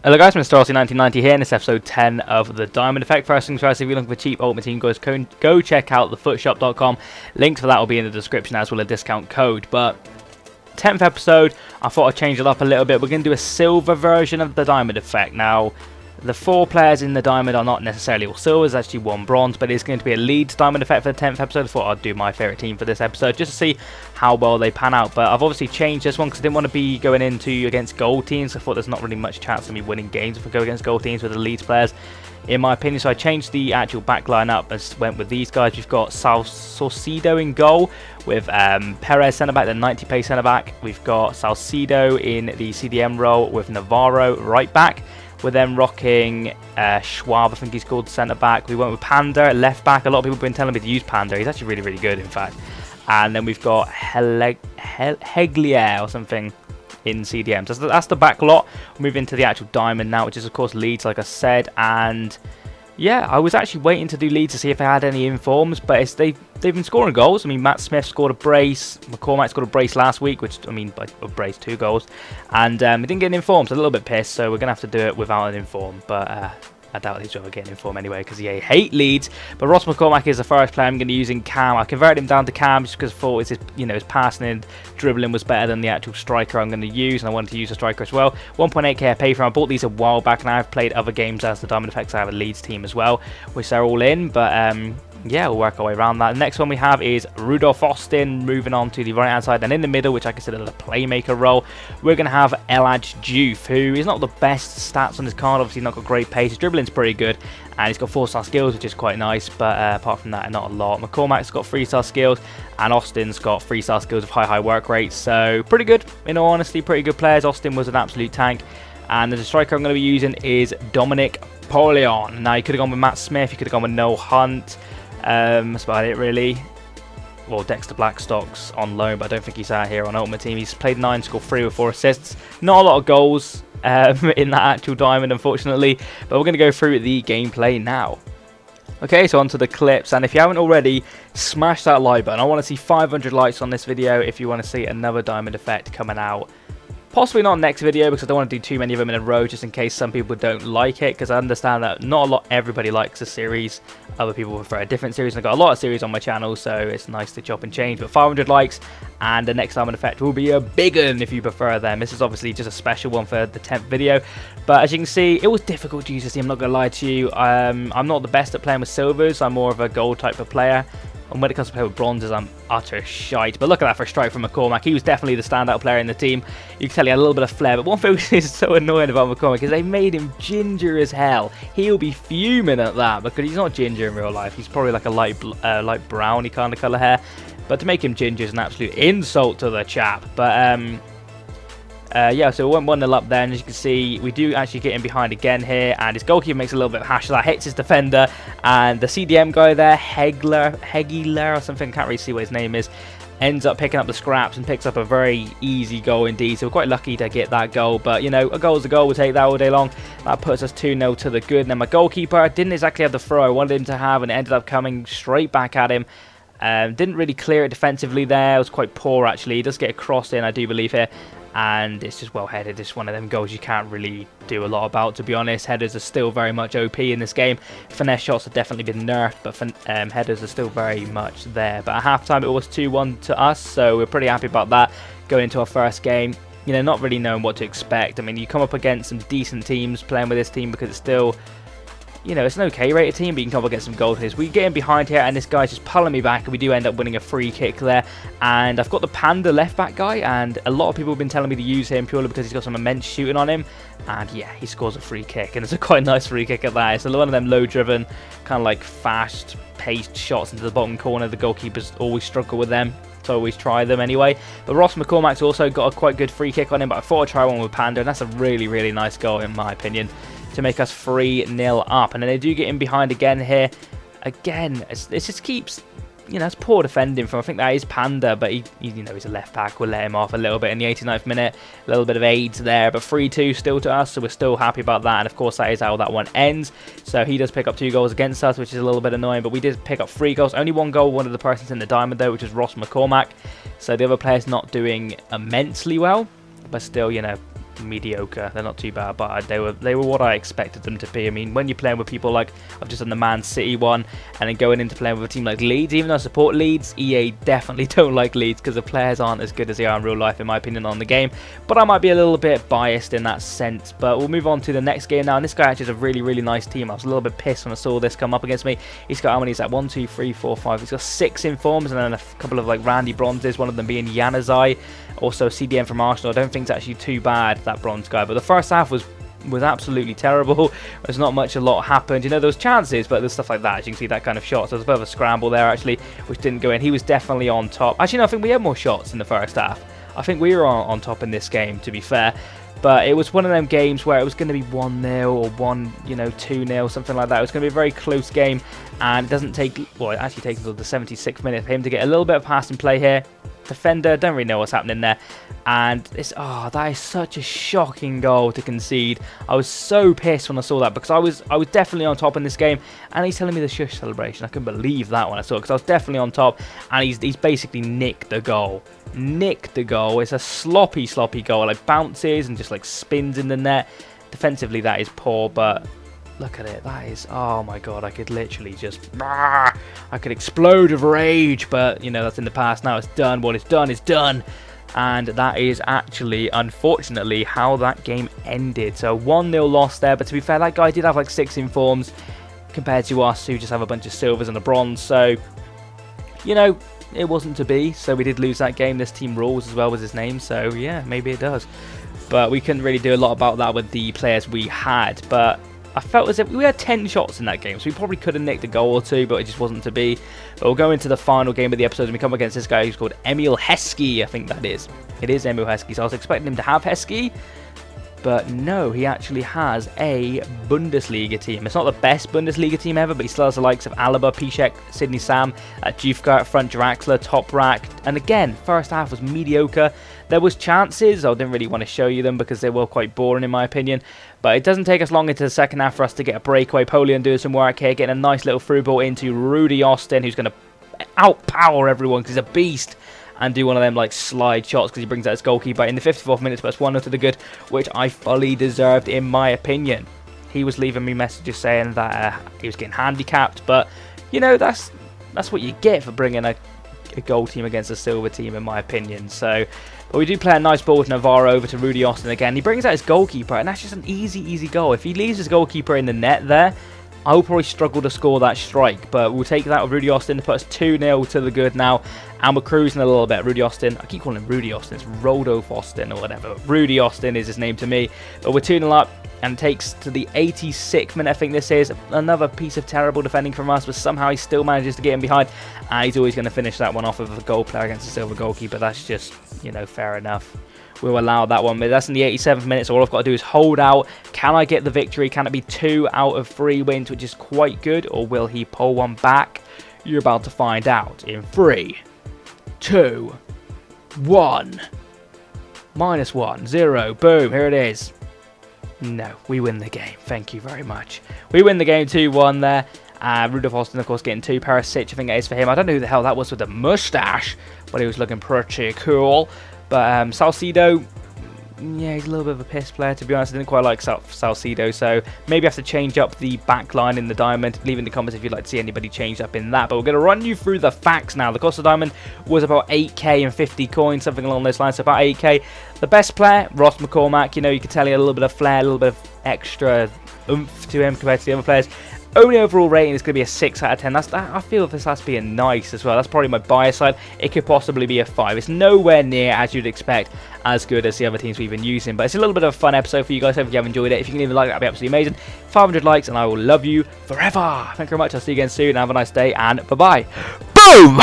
Hello guys, Mr. Rossi1990 here in this episode 10 of the Diamond Effect. First things first, if you're looking for cheap Ultimate Team, go check out thefootshop.com. Links for that will be in the description as well as a discount code. But 10th episode, I thought I'd change it up a little bit. We're going to do a silver version of the Diamond Effect. Now, the 4 players in the Diamond are not necessarily all silver, there's actually 1 bronze, but it's going to be a Leeds Diamond Effect for the 10th episode. I thought I'd do my favourite team for this episode just to see how well they pan out. But I've obviously changed this one because I didn't want to be going into against gold teams. I thought there's not really much chance of me winning games if I go against gold teams with the Leeds players, in my opinion. So I changed the actual back line up and went with these guys. We've got Saucedo in goal with Perez centre-back, the 90 pace centre-back. We've got Saucedo in the CDM role with Navarro right-back. We're then rocking Schwab, I think he's called, centre-back. We went with Panda, left-back. A lot of people have been telling me to use Panda. He's actually really, really good, in fact. And then we've got Heglier or something in CDM. So that's the back lot. We'll move into the actual Diamond now, which is, of course, Leeds, like I said. And yeah, I was actually waiting to do Leeds to see if I had any informs, but they've been scoring goals. I mean, Matt Smith scored a brace, McCormack scored a brace last week, which, I mean, by a brace, 2 goals, and he didn't get an inform, so a little bit pissed, so we're going to have to do it without an inform, but I doubt he's ever getting an inform anyway, because he hate Leeds. But Ross McCormack is the first player I'm going to use in Cam. I converted him down to Cam just because I thought his passing and dribbling was better than the actual striker I'm going to use, and I wanted to use a striker as well. 1.8k I paid for him. I bought these a while back, and I've played other games as the Diamond Effects. I have a Leeds team as well, which they're all in, but yeah, we'll work our way around that. The next one we have is Rudolph Austin, moving on to the right hand side, and in the middle, which I consider the playmaker role, we're going to have Elhaj Diouf, who is not the best stats on his card. Obviously not got great pace, his dribbling's pretty good, and he's got 4-star skills, which is quite nice, but apart from that, not a lot. McCormack's got 3-star skills, and Austin's got 3-star skills with high work rates, so pretty good, in all honesty, pretty good players. Austin was an absolute tank, and the striker I'm going to be using is Dominic Paulion. Now, you could have gone with Matt Smith, you could have gone with Noel Hunt. That's about it, really. Well, Dexter Blackstock's on loan, but I don't think he's out here on Ultimate Team. He's played 9, scored 3 with 4 assists. Not a lot of goals in that actual Diamond, unfortunately. But we're going to go through the gameplay now. Okay, so onto the clips, and if you haven't already, smash that like button. I want to see 500 likes on this video if you want to see another Diamond Effect coming out. Possibly not next video, because I don't want to do too many of them in a row, just in case some people don't like it, because I understand that not everybody likes a series. Other people prefer a different series, and I've got a lot of series on my channel, so it's nice to chop and change. But 500 likes, and the next Diamond Effect will be a big one if you prefer them. This is obviously just a special one for the 10th video, but as you can see, it was difficult to use this team, I'm not going to lie to you. I'm not the best at playing with silvers, I'm more of a gold type of player. And when it comes to play with bronzes, I'm utter shite. But look at that for a strike from McCormack. He was definitely the standout player in the team. You can tell he had a little bit of flair. But one thing which is so annoying about McCormack is they made him ginger as hell. He'll be fuming at that because he's not ginger in real life. He's probably like a light browny kind of colour hair. But to make him ginger is an absolute insult to the chap. But yeah, so we went 1-0 up there, and as you can see, we do actually get in behind again here, and his goalkeeper makes a little bit of hash of that, hits his defender, and the CDM guy there, Hegler or something, can't really see what his name is, ends up picking up the scraps and picks up a very easy goal indeed. So we're quite lucky to get that goal, but you know, a goal is a goal, we'll take that all day long. That puts us 2-0 to the good. And then my goalkeeper didn't exactly have the throw I wanted him to have, and it ended up coming straight back at him. Didn't really clear it defensively there. It was quite poor, actually. He does get a cross in, I do believe, here. And it's just well headed. It's one of them goals you can't really do a lot about, to be honest. Headers are still very much OP in this game. Finesse shots have definitely been nerfed, but headers are still very much there. But at halftime it was 2-1 to us, so we're pretty happy about that going into our first game. You know, not really knowing what to expect. I mean, you come up against some decent teams playing with this team because it's still, you know, it's an okay rated team, but you can come up against some gold hitters. We get in behind here, and this guy's just pulling me back, and we do end up winning a free kick there. And I've got the Panda left back guy, and a lot of people have been telling me to use him purely because he's got some immense shooting on him. And yeah, he scores a free kick, and it's a quite nice free kick at that. It's one of them low driven, kind of like fast paced shots into the bottom corner. The goalkeepers always struggle with them, so I always try them anyway. But Ross McCormack's also got a quite good free kick on him, but I thought I'd try one with Panda, and that's a really, really nice goal in my opinion, to make us 3-0 up. And then they do get in behind again here. Again, it just keeps, you know, it's poor defending from, I think that is Panda, but he you know, he's a left back. We'll let him off a little bit in the 89th minute. A little bit of aids there, but 3-2 still to us, so we're still happy about that. And of course, that is how that one ends. So he does pick up 2 goals against us, which is a little bit annoying, but we did pick up 3 goals. Only 1 goal, one of the persons in the Diamond though, which is Ross McCormack. So the other player's not doing immensely well, but still, you know, mediocre. They're not too bad, but they were what I expected them to be. I mean, when you're playing with people like I've just done the Man City one, and then going into playing with a team like Leeds, even though I support Leeds, EA definitely don't like Leeds because the players aren't as good as they are in real life, in my opinion, on the game. But I might be a little bit biased in that sense. But we'll move on to the next game now, and this guy actually has a really nice team. I was a little bit pissed when I saw this come up against me. He's got, how many is that? 1, 2, 3, 4, 5. He's got 6 informs and then a couple of like Randy bronzes, one of them being Januzaj. Also CDM from Arsenal. I don't think it's actually too bad, that bronze guy, but the first half was absolutely terrible. There's not much, a lot happened. You know, there was chances, but there's stuff like that. As you can see, that kind of shot. So there's a bit of a scramble there, actually, which didn't go in. He was definitely on top. Actually, no, I think we had more shots in the first half. I think we were on top in this game, to be fair. But it was one of them games where it was going to be 1-0 or 2-0, something like that. It was going to be a very close game, and it doesn't take, well, it actually takes until the 76th minute for him to get a little bit of passing play here. Defender, don't really know what's happening there. And it's, oh, that is such a shocking goal to concede. I was so pissed when I saw that because I was definitely on top in this game, and he's telling me the shush celebration. I couldn't believe that when I saw it because I was definitely on top, and he's basically nicked the goal. Nicked the goal. It's a sloppy goal. Like bounces and just like spins in the net. Defensively, that is poor, but look at it. That is, oh my god, I could literally just, I could explode of rage, but you know, that's in the past now. It's done. What is done is done. And that is actually, unfortunately, how that game ended. So 1-0 loss there, but to be fair, that guy did have like 6 informs compared to us who just have a bunch of silvers and a bronze. So, you know, it wasn't to be. So we did lose that game. This team rules as well was his name. So yeah, maybe it does. But we couldn't really do a lot about that with the players we had. But I felt as if we had 10 shots in that game, so we probably could have nicked a goal or two, but it just wasn't to be. But we'll go into the final game of the episode, and we come against this guy who's called Emil Heskey, I think that is. It is Emil Heskey, so I was expecting him to have Heskey, but no, he actually has a Bundesliga team. It's not the best Bundesliga team ever, but he still has the likes of Alaba, Piszczek, Sidney Sam, Jufka at front, Draxler, top rack. And again, first half was mediocre. There was chances. I didn't really want to show you them because they were quite boring in my opinion. But it doesn't take us long into the second half for us to get a breakaway. Polian doing some work here, getting a nice little through ball into Rudy Austin, who's going to outpower everyone because he's a beast. And do one of them like slide shots because he brings out his goalkeeper in the 54th minute, but it's 1-0 to the good, which I fully deserved in my opinion. He was leaving me messages saying that he was getting handicapped, but you know, that's what you get for bringing a goal team against a silver team in my opinion. So, but we do play a nice ball with Navarro over to Rudy Austin again. He brings out his goalkeeper, and that's just an easy goal. If he leaves his goalkeeper in the net there, I will probably struggle to score that strike, but we'll take that with Rudy Austin to put us 2-0 to the good now, and we're cruising a little bit. Rudy Austin, I keep calling him Rudy Austin, it's Rodolph Austin or whatever. Rudy Austin is his name to me, but we're 2-0 up, and it takes to the 86th minute, I think this is. Another piece of terrible defending from us, but somehow he still manages to get in behind, and he's always going to finish that one off with a goal player against a silver goalkeeper. That's just, you know, fair enough. We'll allow that one, but that's in the 87th minute, so all I've got to do is hold out. Can I get the victory? Can it be 2 out of 3 wins, which is quite good, or will he pull one back? You're about to find out in 3, 2, 1. -1, 0, boom, here it is. No, we win the game. Thank you very much. We win the game 2-1 there. Rudolf Austin, of course, getting 2. Perisic, I think it is for him. I don't know who the hell that was with the mustache, but he was looking pretty cool. But Salcido, yeah, he's a little bit of a piss player, to be honest. I didn't quite like Salcido, so maybe I have to change up the back line in the diamond. Leave in the comments if you'd like to see anybody change up in that. But we're going to run you through the facts now. The cost of diamond was about 8k and 50 coins, something along those lines, so about 8k. The best player, Ross McCormack, you know, you can tell he had a little bit of flair, a little bit of extra oomph to him compared to the other players. Only overall rating is going to be a 6 out of 10. I feel this has to be a nice as well. That's probably my bias side. It could possibly be a 5. It's nowhere near, as you'd expect, as good as the other teams we've been using. But it's a little bit of a fun episode for you guys. Hope you have enjoyed it. If you can leave a like, that'd be absolutely amazing. 500 likes and I will love you forever. Thank you very much. I'll see you again soon. Have a nice day and bye-bye. Boom!